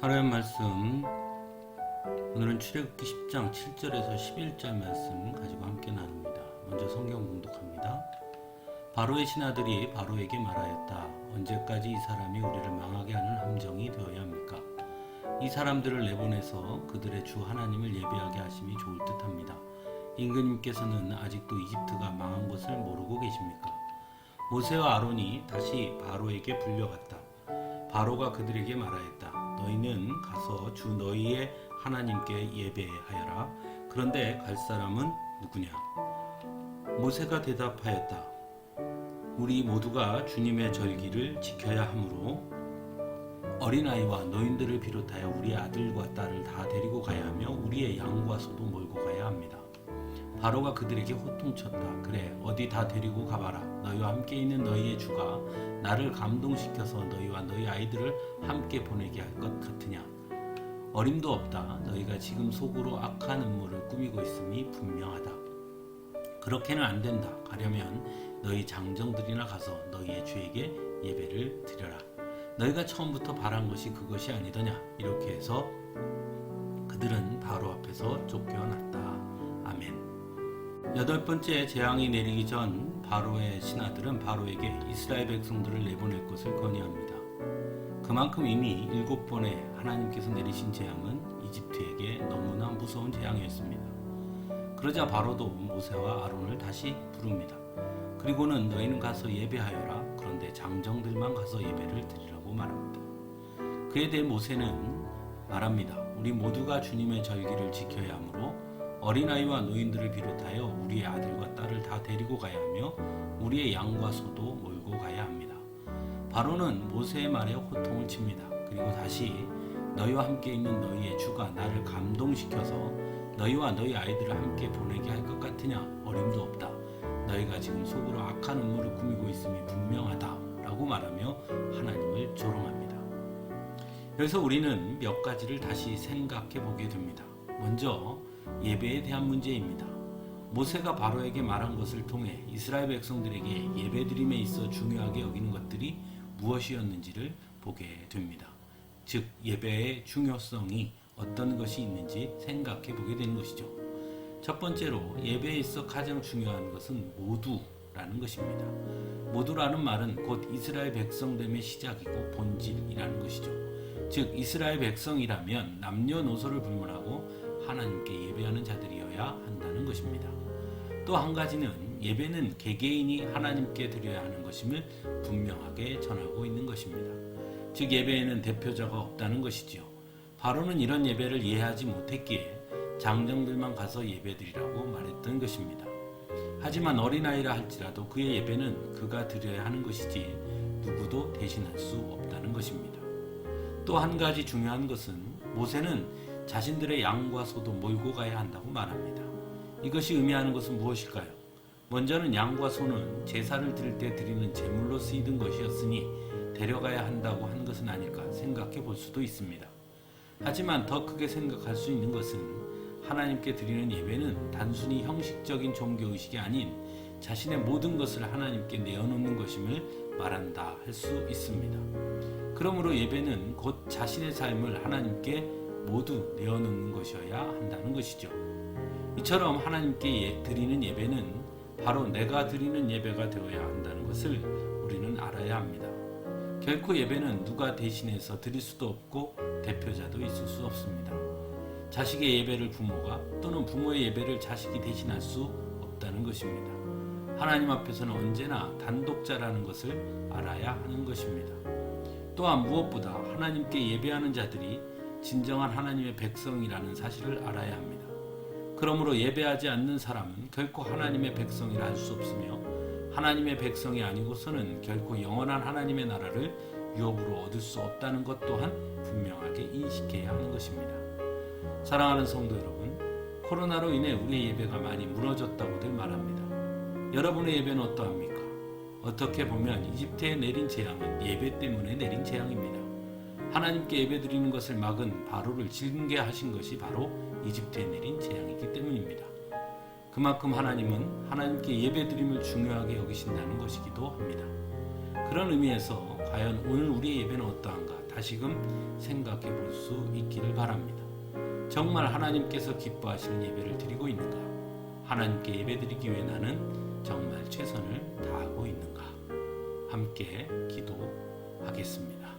하루의 말씀, 오늘은 출애굽기 10장 7절에서 11절 말씀 가지고 함께 나눕니다. 먼저 성경 봉독합니다. 바로의 신하들이 바로에게 말하였다. 언제까지 이 사람이 우리를 망하게 하는 함정이 되어야 합니까? 이 사람들을 내보내서 그들의 주 하나님을 예배하게 하심이 좋을 듯합니다. 임금님께서는 아직도 이집트가 망한 것을 모르고 계십니까? 모세와 아론이 다시 바로에게 불려갔다. 바로가 그들에게 말하였다. 너희는 가서 주 너희의 하나님께 예배하여라. 그런데 갈 사람은 누구냐? 모세가 대답하였다. 우리 모두가 주님의 절기를 지켜야 하므로 어린아이와 노인들을 비롯하여 우리의 아들과 딸을 다 데리고 가야 하며 우리의 양과 소도 몰고 가야 합니다. 바로가 그들에게 호통쳤다. 그래, 어디 다 데리고 가봐라. 너희와 함께 있는 너희의 주가 나를 감동시켜서 너희와 너희 아이들을 함께 보내게 할 것 같으냐? 어림도 없다. 너희가 지금 속으로 악한 음모를 꾸미고 있음이 분명하다. 그렇게는 안 된다. 가려면 너희 장정들이나 가서 너희의 주에게 예배를 드려라. 너희가 처음부터 바란 것이 그것이 아니더냐? 이렇게 해서 그들은 바로 앞에서 쫓겨났다. 아멘. 여덟 번째 재앙이 내리기 전 바로의 신하들은 바로에게 이스라엘 백성들을 내보낼 것을 건의합니다. 그만큼 이미 7번의 하나님께서 내리신 재앙은 이집트에게 너무나 무서운 재앙이었습니다. 그러자 바로도 모세와 아론을 다시 부릅니다. 그리고는 너희는 가서 예배하여라. 그런데 장정들만 가서 예배를 드리라고 말합니다. 그에 대해 모세는 말합니다. 우리 모두가 주님의 절기를 지켜야 하므로 어린아이와 노인들을 비롯하여 우리의 아들과 딸을 다 데리고 가야 하며 우리의 양과 소도 몰고 가야 합니다. 바로는 모세의 말에 호통을 칩니다. 그리고 다시 너희와 함께 있는 너희의 주가 나를 감동시켜서 너희와 너희 아이들을 함께 보내게 할 것 같으냐? 어림도 없다. 너희가 지금 속으로 악한 음모를 꾸미고 있음이 분명하다 라고 말하며 하나님을 조롱합니다. 여기서 우리는 몇 가지를 다시 생각해 보게 됩니다. 먼저 예배에 대한 문제입니다. 모세가 바로에게 말한 것을 통해 이스라엘 백성들에게 예배드림에 있어 중요하게 여기는 것들이 무엇이었는지를 보게 됩니다. 즉 예배의 중요성이 어떤 것이 있는지 생각해 보게 되는 것이죠. 첫 번째로 예배에 있어 가장 중요한 것은 모두라는 것입니다. 모두라는 말은 곧 이스라엘 백성됨의 시작이고 본질이라는 것이죠. 즉 이스라엘 백성이라면 남녀노소를 불문하고 하나님께 예배하는 자들이어야 한다는 것입니다. 또 한 가지는 예배는 개개인이 하나님께 드려야 하는 것임을 분명하게 전하고 있는 것입니다. 즉 예배에는 대표자가 없다는 것이지요. 바로는 이런 예배를 이해하지 못했기에 장정들만 가서 예배드리라고 말했던 것입니다. 하지만 어린아이라 할지라도 그의 예배는 그가 드려야 하는 것이지 누구도 대신할 수 없다는 것입니다. 또 한 가지 중요한 것은 모세는 자신들의 양과 소도 몰고 가야 한다고 말합니다. 이것이 의미하는 것은 무엇일까요? 먼저는 양과 소는 제사를 드릴 때 드리는 제물로 쓰이던 것이었으니 데려가야 한다고 한 것은 아닐까 생각해 볼 수도 있습니다. 하지만 더 크게 생각할 수 있는 것은 하나님께 드리는 예배는 단순히 형식적인 종교의식이 아닌 자신의 모든 것을 하나님께 내어놓는 것임을 말한다 할 수 있습니다. 그러므로 예배는 곧 자신의 삶을 하나님께 모두 내어놓는 것이어야 한다는 것이죠. 이처럼 하나님께 드리는 예배는 바로 내가 드리는 예배가 되어야 한다는 것을 우리는 알아야 합니다. 결코 예배는 누가 대신해서 드릴 수도 없고 대표자도 있을 수 없습니다. 자식의 예배를 부모가 또는 부모의 예배를 자식이 대신할 수 없다는 것입니다. 하나님 앞에서는 언제나 단독자라는 것을 알아야 하는 것입니다. 또한 무엇보다 하나님께 예배하는 자들이 진정한 하나님의 백성이라는 사실을 알아야 합니다. 그러므로 예배하지 않는 사람은 결코 하나님의 백성이라 할 수 없으며 하나님의 백성이 아니고서는 결코 영원한 하나님의 나라를 유업으로 얻을 수 없다는 것 또한 분명하게 인식해야 하는 것입니다. 사랑하는 성도 여러분, 코로나로 인해 우리의 예배가 많이 무너졌다고들 말합니다. 여러분의 예배는 어떠합니까? 어떻게 보면 이집트에 내린 재앙은 예배 때문에 내린 재앙입니다. 하나님께 예배드리는 것을 막은 바로를 징계하신 것이 바로 이집트에 내린 재앙이기 때문입니다. 그만큼 하나님은 하나님께 예배드림을 중요하게 여기신다는 것이기도 합니다. 그런 의미에서 과연 오늘 우리의 예배는 어떠한가 다시금 생각해 볼 수 있기를 바랍니다. 정말 하나님께서 기뻐하시는 예배를 드리고 있는가? 하나님께 예배드리기 위해 나는 정말 최선을 다하고 있는가? 함께 기도하겠습니다.